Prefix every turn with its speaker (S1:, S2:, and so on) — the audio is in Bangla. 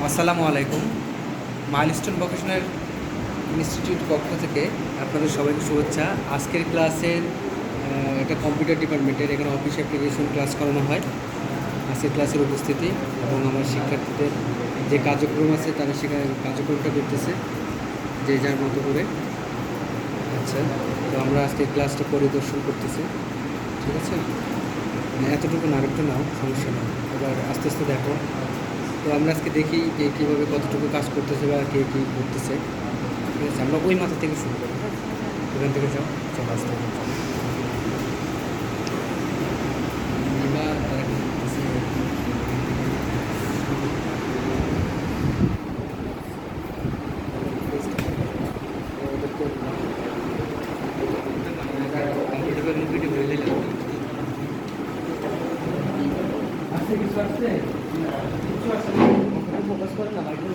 S1: আসসালামু আলাইকুম। মাইলস্টোন ভোকেশনাল ইনস্টিটিউট পক্ষ থেকে আপনাদের সবাইকে শুভেচ্ছা। আজকের ক্লাসের এটা কম্পিউটার ডিপার্টমেন্টের, এখানে অফিস অ্যাপ্লিকেশন ক্লাস করানো হয়। আজকের ক্লাসের উপস্থিতি এবং আমার শিক্ষার্থীদের যে কার্যক্রম আছে তারা সেখানে কার্যক্রমটা করতেছে যে যার মতো করে। আচ্ছা, তো আমরা আজকে ক্লাসটা পরিদর্শন করতেছি, ঠিক আছে? এতটুকু না, আরেকটু নাও, সমস্যা নেই। এবার আস্তে আস্তে দেখো। তো আমরা আজকে দেখি যে কীভাবে কতটুকু কাজ করতেছে বা কে কী করতেছে, ঠিক আছে? আমরা ওই মাথা থেকে শুরু করি, হ্যাঁ? ওখান থেকে যাও, চলো আসতে হবে। কম্পিউটার মুভিটি বলে দিলাম
S2: কিছু আসছে কিছু আসছে ফোকাস করে না মাইক্রো